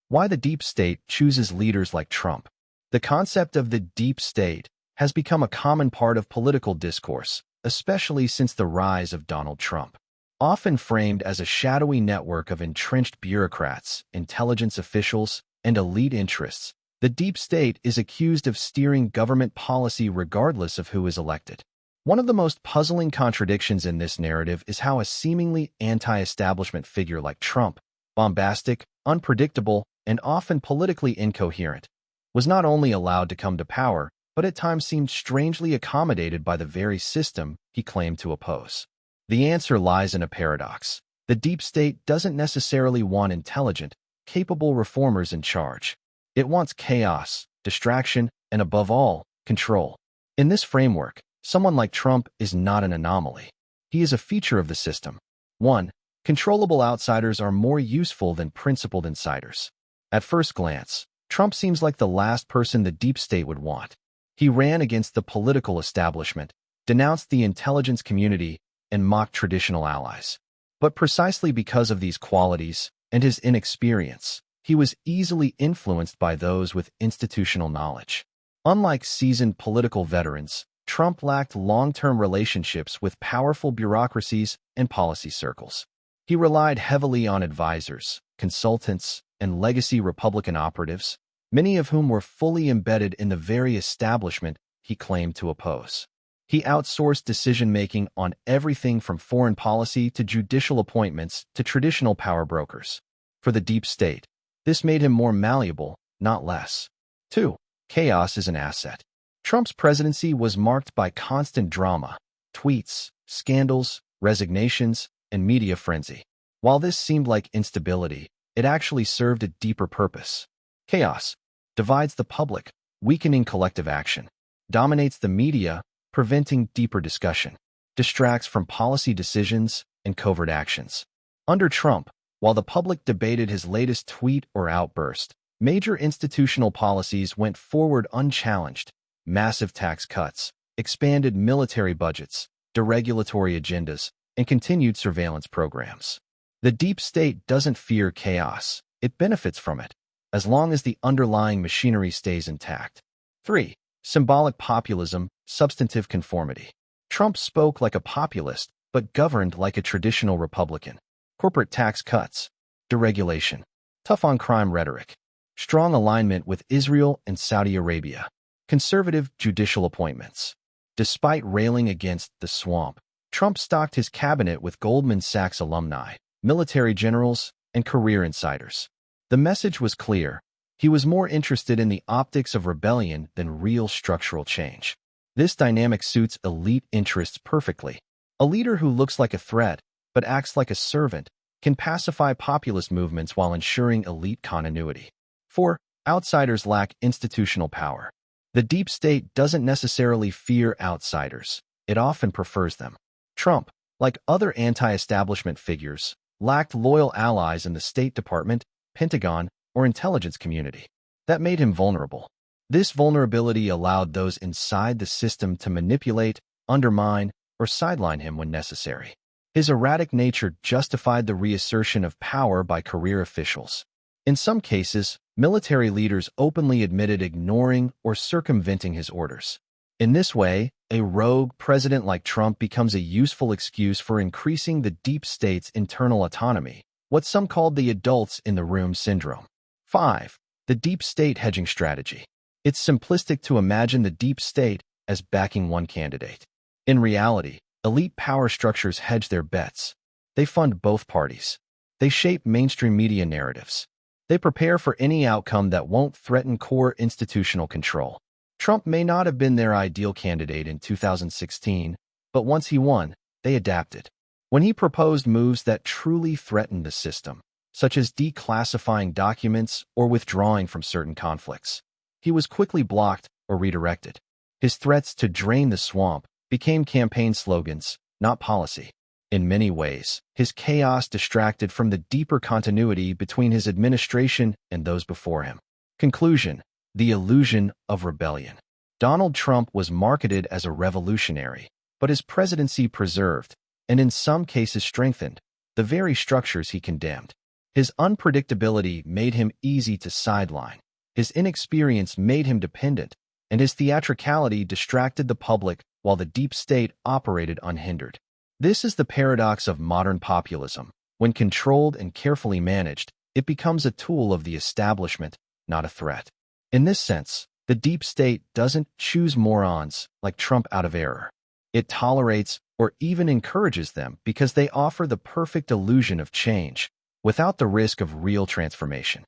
Why the deep state chooses leaders like Trump. The concept of the deep state has become a common part of political discourse, especially since the rise of Donald Trump. Often framed as a shadowy network of entrenched bureaucrats, intelligence officials, and elite interests, the deep state is accused of steering government policy regardless of who is elected. One of the most puzzling contradictions in this narrative is how a seemingly anti-establishment figure like Trump, bombastic, unpredictable, and often politically incoherent, was not only allowed to come to power, but at times seemed strangely accommodated by the very system he claimed to oppose. The answer lies in a paradox. The deep state doesn't necessarily want intelligent, capable reformers in charge. It wants chaos, distraction, and above all, control. In this framework, someone like Trump is not an anomaly. He is a feature of the system. 1. Controllable outsiders are more useful than principled insiders. At first glance, Trump seems like the last person the deep state would want. He ran against the political establishment, denounced the intelligence community, and mocked traditional allies. But precisely because of these qualities and his inexperience, he was easily influenced by those with institutional knowledge. Unlike seasoned political veterans, Trump lacked long-term relationships with powerful bureaucracies and policy circles. He relied heavily on advisors, consultants, and legacy Republican operatives, many of whom were fully embedded in the very establishment he claimed to oppose. He outsourced decision-making on everything from foreign policy to judicial appointments to traditional power brokers. For the deep state, this made him more malleable, not less. 2. Chaos is an asset. Trump's presidency was marked by constant drama, tweets, scandals, resignations, and media frenzy. While this seemed like instability, it actually served a deeper purpose. Chaos divides the public, weakening collective action, dominates the media, preventing deeper discussion, distracts from policy decisions and covert actions. Under Trump, while the public debated his latest tweet or outburst, major institutional policies went forward unchallenged. Massive tax cuts, expanded military budgets, deregulatory agendas, and continued surveillance programs. The deep state doesn't fear chaos, it benefits from it, as long as the underlying machinery stays intact. 3. Symbolic populism, substantive conformity. Trump spoke like a populist, but governed like a traditional Republican. Corporate tax cuts, deregulation, tough-on-crime rhetoric, strong alignment with Israel and Saudi Arabia, conservative judicial appointments. Despite railing against the swamp, Trump stocked his cabinet with Goldman Sachs alumni, military generals, and career insiders. The message was clear. He was more interested in the optics of rebellion than real structural change. This dynamic suits elite interests perfectly. A leader who looks like a threat, but acts like a servant, can pacify populist movements while ensuring elite continuity. 4. Outsiders lack institutional power. The deep state doesn't necessarily fear outsiders. It often prefers them. Trump, like other anti-establishment figures, lacked loyal allies in the State Department, Pentagon, or intelligence community. That made him vulnerable. This vulnerability allowed those inside the system to manipulate, undermine, or sideline him when necessary. His erratic nature justified the reassertion of power by career officials. In some cases, military leaders openly admitted ignoring or circumventing his orders. In this way, a rogue president like Trump becomes a useful excuse for increasing the deep state's internal autonomy, what some called the adults in the room syndrome. 5. The deep state hedging strategy. It's simplistic to imagine the deep state as backing one candidate. In reality, elite power structures hedge their bets. They fund both parties. They shape mainstream media narratives. They prepare for any outcome that won't threaten core institutional control. Trump may not have been their ideal candidate in 2016, but once he won, they adapted. When he proposed moves that truly threatened the system, such as declassifying documents or withdrawing from certain conflicts, he was quickly blocked or redirected. His threats to drain the swamp became campaign slogans, not policy. In many ways, his chaos distracted from the deeper continuity between his administration and those before him. Conclusion: the illusion of rebellion. Donald Trump was marketed as a revolutionary, but his presidency preserved, and in some cases strengthened, the very structures he condemned. His unpredictability made him easy to sideline. His inexperience made him dependent, and his theatricality distracted the public while the deep state operated unhindered. This is the paradox of modern populism. When controlled and carefully managed, it becomes a tool of the establishment, not a threat. In this sense, the deep state doesn't choose morons like Trump out of error. It tolerates or even encourages them because they offer the perfect illusion of change without the risk of real transformation.